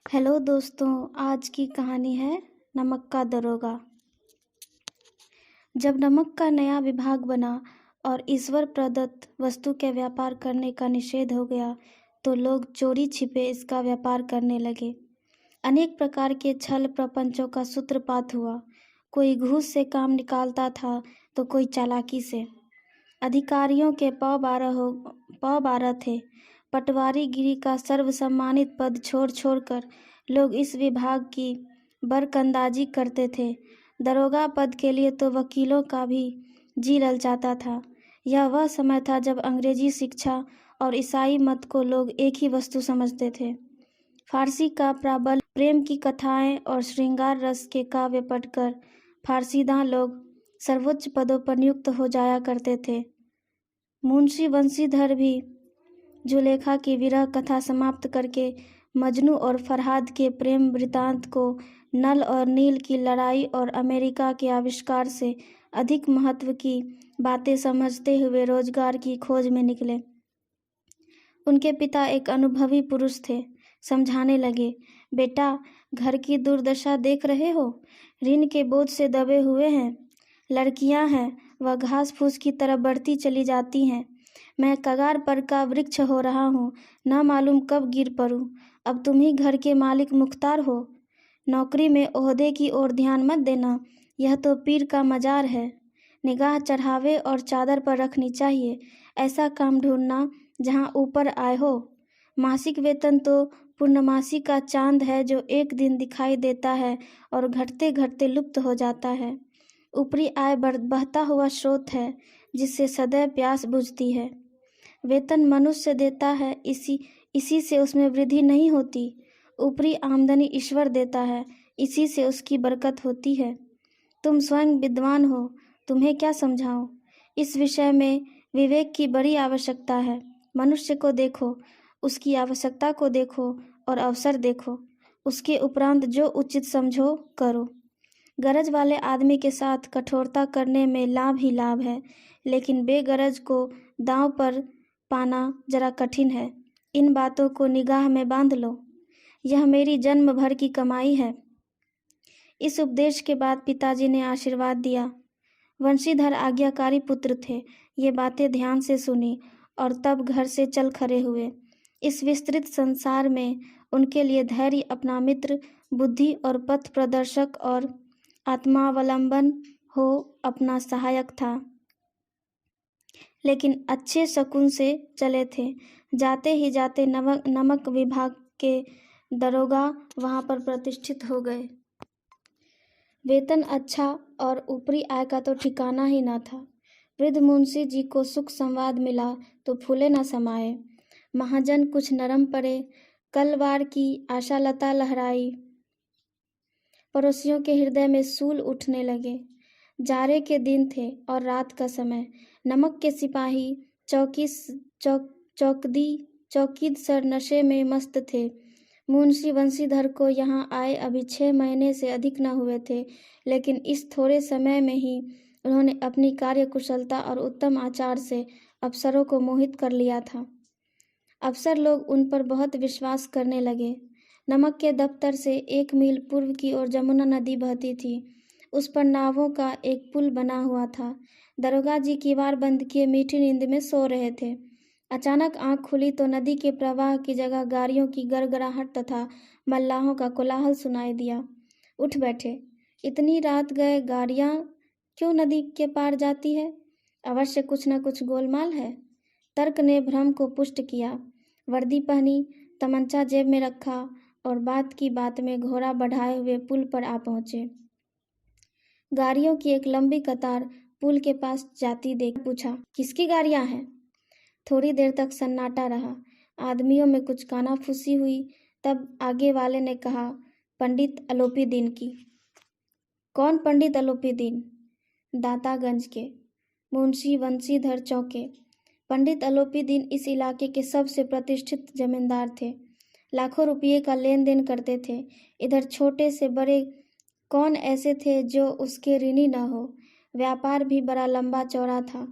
Hello दोस्तों, आज की कहानी है नमक का दरोगा। जब नमक का नया विभाग बना और ईश्वर प्रदत्त वस्तु के व्यापार करने का निषेध हो गया तो लोग चोरी छिपे इसका व्यापार करने लगे। अनेक प्रकार के छल प्रपंचों का सूत्रपात हुआ। कोई घूस से काम निकालता था तो कोई चालाकी से। अधिकारियों के पौ बारह थे। पटवारी गिरी का सर्वसम्मानित पद छोड़ छोड़कर लोग इस विभाग की बरकंदाजी करते थे। दरोगा पद के लिए तो वकीलों का भी जी ललचाता था। यह वह समय था जब अंग्रेजी शिक्षा और ईसाई मत को लोग एक ही वस्तु समझते थे। फारसी का प्राबल्य, प्रेम की कथाएं और श्रृंगार रस के काव्य पढ़कर फारसीदां लोग सर्वोच्च पदों पर नियुक्त हो जाया करते थे। मुंशी बंशीधर भी जुलेखा की विरह कथा समाप्त करके मजनू और फरहाद के प्रेम वृतांत को नल और नील की लड़ाई और अमेरिका के आविष्कार से अधिक महत्व की बातें समझते हुए रोजगार की खोज में निकले। उनके पिता एक अनुभवी पुरुष थे। समझाने लगे, बेटा, घर की दुर्दशा देख रहे हो, ऋण के बोझ से दबे हुए हैं। लड़कियां हैं, वह घास फूस की तरह बढ़ती चली जाती हैं। मैं कगार पर का वृक्ष हो रहा हूँ, ना मालूम कब गिर पड़ूं। अब तुम ही घर के मालिक मुख्तार हो। नौकरी में ओहदे की ओर ध्यान मत देना, यह तो पीर का मजार है। निगाह चढ़ावे और चादर पर रखनी चाहिए। ऐसा काम ढूंढना जहाँ ऊपर आए हो। मासिक वेतन तो पूर्णमासी का चांद है जो एक दिन दिखाई देता है और घटते घटते लुप्त हो जाता है। ऊपरी आय बहता हुआ स्रोत है जिससे सदैव प्यास बुझती है। वेतन मनुष्य देता है, इसी से उसमें वृद्धि नहीं होती। ऊपरी आमदनी ईश्वर देता है, इसी से उसकी बरकत होती है। तुम स्वयं विद्वान हो, तुम्हें क्या समझाऊं। इस विषय में विवेक की बड़ी आवश्यकता है। मनुष्य को देखो, उसकी आवश्यकता को देखो और अवसर देखो। उसके उपरांत जो उचित समझो करो। गरज वाले आदमी के साथ कठोरता करने में लाभ ही लाभ है, लेकिन बेगरज को दांव पर पाना जरा कठिन है। इन बातों को निगाह में बांध लो। यह मेरी जन्म भर की कमाई है। इस उपदेश के बाद पिताजी ने आशीर्वाद दिया। वंशीधर आज्ञाकारी पुत्र थे। ये बातें ध्यान से सुनी और तब घर से चल खड़े हुए। इस विस्तृत संसार में उनके लिए धैर्य अपना मित्र, बुद्धि और पथ प्रदर्शक और आत्मावलंबन हो अपना सहायक था। लेकिन अच्छे शकुन से चले थे। जाते ही जाते नमक विभाग के दरोगा वहां पर प्रतिष्ठित हो गए। वेतन अच्छा और ऊपरी आय का तो ठिकाना ही न था। वृद्ध मुंशी जी को सुख संवाद मिला तो फूले न समाये। महाजन कुछ नरम पड़े। कलवार की आशालता लहराई। पड़ोसियों के हृदय में सूल उठने लगे। जाड़े के दिन थे और रात का समय। नमक के सिपाही चौकीद सर नशे में मस्त थे। मुंशी बंशीधर को यहाँ आए अभी 6 महीने से अधिक न हुए थे, लेकिन इस थोड़े समय में ही उन्होंने अपनी कार्यकुशलता और उत्तम आचार से अफसरों को मोहित कर लिया था। अफसर लोग उन पर बहुत विश्वास करने लगे। नमक के दफ्तर से 1 मील पूर्व की ओर जमुना नदी बहती थी। उस पर नावों का एक पुल बना हुआ था। दरोगा जी किवाड़ बंद किए मीठी नींद में सो रहे थे। अचानक आंख खुली तो नदी के प्रवाह की जगह गाड़ियों की गड़गड़ाहट तथा मल्लाहों का कोलाहल सुनाई दिया। उठ बैठे। इतनी रात गए गाड़ियां क्यों नदी के पार जाती है? अवश्य कुछ न कुछ गोलमाल है। तर्क ने भ्रम को पुष्ट किया। वर्दी पहनी, तमंचा जेब में रखा और बात की बात में घोड़ा बढ़ाए हुए पुल पर आ पहुंचे। गाड़ियों की एक लंबी कतार पुल के पास जाती देख पूछा, किसकी गाड़ियां हैं? थोड़ी देर तक सन्नाटा रहा। आदमियों में कुछ कानाफूसी हुई। तब आगे वाले ने कहा, पंडित अलोपी दीन की। कौन पंडित अलोपी दीन? दातागंज के। मुंशी बंशीधर चौंके। पंडित अलोपी दीन इस इलाके के सबसे प्रतिष्ठित जमींदार थे। लाखों रुपये का लेन देन करते थे। इधर छोटे से बड़े कौन ऐसे थे जो उसके ऋणी न हो। व्यापार भी बड़ा लंबा चौड़ा था।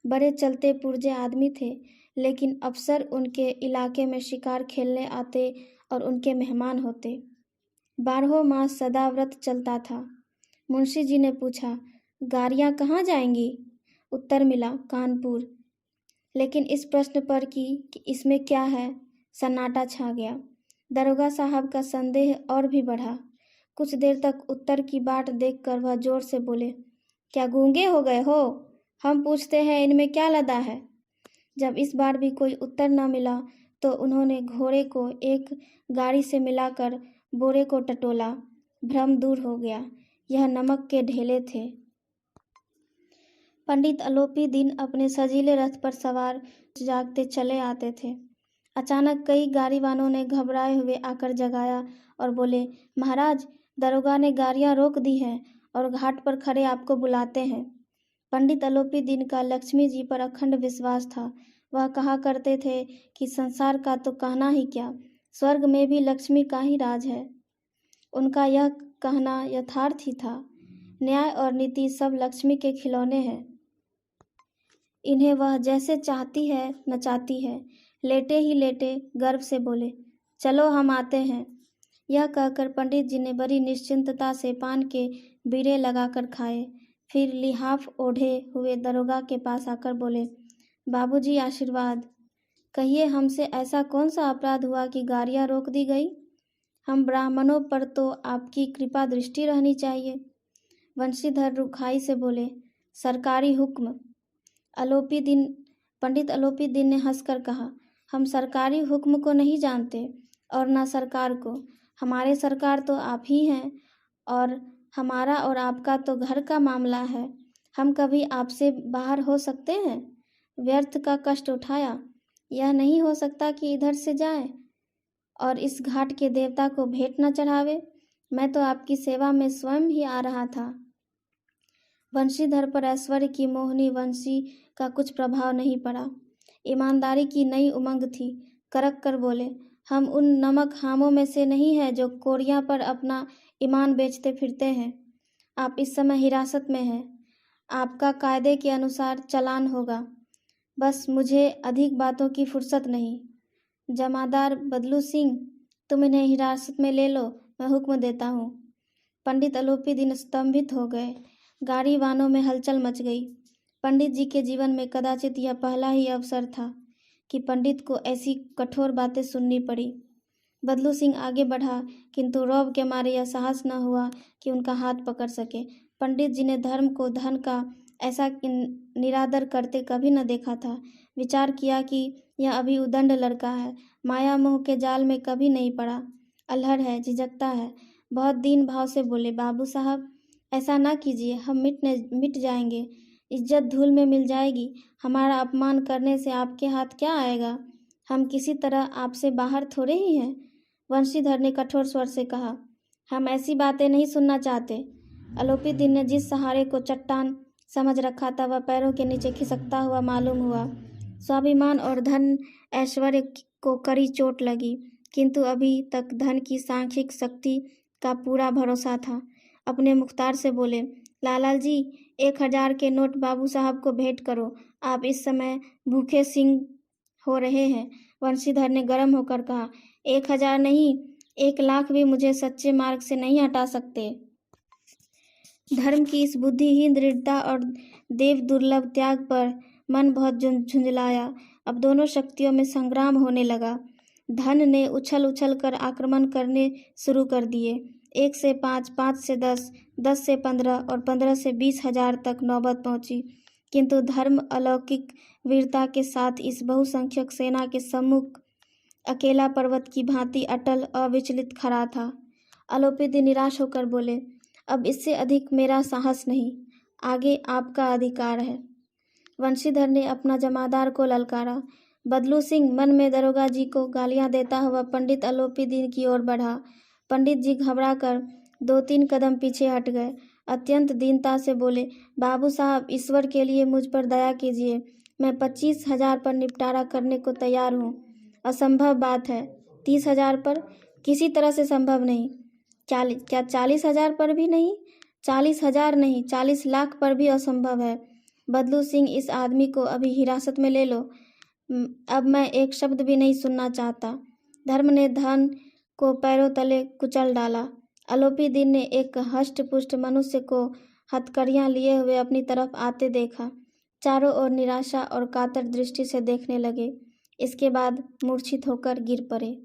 बड़े चलते पुर्जे आदमी थे, लेकिन अफसर उनके इलाके में शिकार खेलने आते और उनके मेहमान होते। 12 मास सदा व्रत चलता था। मुंशी जी ने पूछा, गाड़ियाँ कहाँ जाएंगी? उत्तर मिला, कानपुर। लेकिन इस प्रश्न पर कि इसमें क्या है, सन्नाटा छा गया। दरोगा साहब का संदेह और भी बढ़ा। कुछ देर तक उत्तर की बाट देखकर वह जोर से बोले, क्या गूंगे हो गए हो? हम पूछते हैं इनमें क्या लदा है? जब इस बार भी कोई उत्तर न मिला तो उन्होंने घोड़े को एक गाड़ी से मिलाकर बोरे को टटोला। भ्रम दूर हो गया। यह नमक के ढेले थे। पंडित अलोपी दिन अपने सजीले रथ पर सवार जागते चले आते थे। अचानक कई गाड़ीवानों ने घबराए हुए आकर जगाया और बोले, महाराज, दरोगा ने गाड़ियां रोक दी हैं और घाट पर खड़े आपको बुलाते हैं। पंडित अलोपी दिन का लक्ष्मी जी पर अखंड विश्वास था। वह कहा करते थे कि संसार का तो कहना ही क्या, स्वर्ग में भी लक्ष्मी का ही राज है। उनका यह कहना यथार्थ ही था। न्याय और नीति सब लक्ष्मी के खिलौने हैं। इन्हें वह जैसे चाहती है नचाती है। लेटे ही लेटे गर्व से बोले, चलो हम आते हैं। यह कहकर पंडित जी ने बड़ी निश्चिंतता से पान के बीड़े लगाकर खाए। फिर लिहाफ ओढ़े हुए दरोगा के पास आकर बोले, बाबूजी आशीर्वाद। कहिए, हमसे ऐसा कौन सा अपराध हुआ कि गाड़ियां रोक दी गई? हम ब्राह्मणों पर तो आपकी कृपा दृष्टि रहनी चाहिए। वंशीधर रुखाई से बोले, सरकारी हुक्म। पंडित अलोपी दिन ने हंसकर कहा, हम सरकारी हुक्म को नहीं जानते और न सरकार को। हमारे सरकार तो आप ही हैं और हमारा और आपका तो घर का मामला है। हम कभी आपसे बाहर हो सकते हैं? व्यर्थ का कष्ट उठाया। यह नहीं हो सकता कि इधर से जाए और इस घाट के देवता को भेंट न चढ़ावे। मैं तो आपकी सेवा में स्वयं ही आ रहा था। वंशीधर पर ऐश्वर्य की मोहनी वंशी का कुछ प्रभाव नहीं पड़ा। ईमानदारी की नई उमंग थी। करक कर बोले, हम उन नमक हामों में से नहीं हैं जो कोरिया पर अपना ईमान बेचते फिरते हैं। आप इस समय हिरासत में हैं। आपका कायदे के अनुसार चालान होगा। बस मुझे अधिक बातों की फुर्सत नहीं। जमादार बदलू सिंह, तुम इन्हें हिरासत में ले लो, मैं हुक्म देता हूँ। पंडित अलोपी दिन स्तंभित हो गए। गाड़ी वानों में हलचल मच गई। पंडित जी के जीवन में कदाचित यह पहला ही अवसर था कि पंडित को ऐसी कठोर बातें सुननी पड़ी। बदलू सिंह आगे बढ़ा, किंतु रौब के मारे यह साहस न हुआ कि उनका हाथ पकड़ सके। पंडित जी ने धर्म को धन का ऐसा निरादर करते कभी न देखा था। विचार किया कि यह अभी उदंड लड़का है, माया मोह के जाल में कभी नहीं पड़ा, अल्हड़ है, झिझकता है। बहुत दीन भाव से बोले, बाबू साहब, ऐसा ना कीजिए, हम मिट जाएंगे, इज्जत धूल में मिल जाएगी। हमारा अपमान करने से आपके हाथ क्या आएगा? हम किसी तरह आपसे बाहर थोड़े ही हैं। वंशीधर ने कठोर स्वर से कहा, हम ऐसी बातें नहीं सुनना चाहते। अलोपी दिन ने जिस सहारे को चट्टान समझ रखा था वह पैरों के नीचे खिसकता हुआ मालूम हुआ। स्वाभिमान और धन ऐश्वर्य को कड़ी चोट लगी, किंतु अभी तक धन की सांख्यिक शक्ति का पूरा भरोसा था। अपने मुख्तार से बोले, लालाल जी, 1000 के नोट बाबू साहब को भेंट करो। आप इस समय भूखे सिंह हो रहे हैं। वंशीधर ने गर्म होकर कहा, 1000 नहीं, 1,00,000 भी मुझे सच्चे मार्ग से नहीं हटा सकते। धर्म की इस बुद्धिहीन दृढ़ता और देव दुर्लभ त्याग पर मन बहुत झुंझलाया। अब दोनों शक्तियों में संग्राम होने लगा। धन ने उछल उछल कर आक्रमण करने शुरू कर दिए। 1 से 5, 5 से 10, 10 से 15 और 15 से 20,000 तक नौबत पहुंची। किंतु धर्म अलौकिक वीरता के साथ इस बहुसंख्यक सेना के सम्मुख अकेला पर्वत की भांति अटल अविचलित खड़ा था। अलोपी दिन निराश होकर बोले, अब इससे अधिक मेरा साहस नहीं, आगे आपका अधिकार है। वंशीधर ने अपना जमादार को ललकारा। बदलू सिंह मन में दरोगा जी को गालियां देता हुआ पंडित अलोपी दिन की ओर बढ़ा। पंडित जी घबराकर 2-3 कदम पीछे हट गए। अत्यंत दीनता से बोले, बाबू साहब, ईश्वर के लिए मुझ पर दया कीजिए। मैं 25,000 पर निपटारा करने को तैयार हूँ। असंभव बात है। 30,000 पर किसी तरह से संभव नहीं। क्या 40,000 पर भी नहीं? 40,000 नहीं, 40 लाख पर भी असंभव है। बदलू सिंह, इस आदमी को अभी हिरासत में ले लो। अब मैं एक शब्द भी नहीं सुनना चाहता। धर्म ने धन को पैरों तले कुचल डाला। आलोपी दिन ने एक हष्ट-पुष्ट मनुष्य को हथकड़ियां लिए हुए अपनी तरफ आते देखा। चारों ओर निराशा और कातर दृष्टि से देखने लगे। इसके बाद मूर्छित होकर गिर पड़े।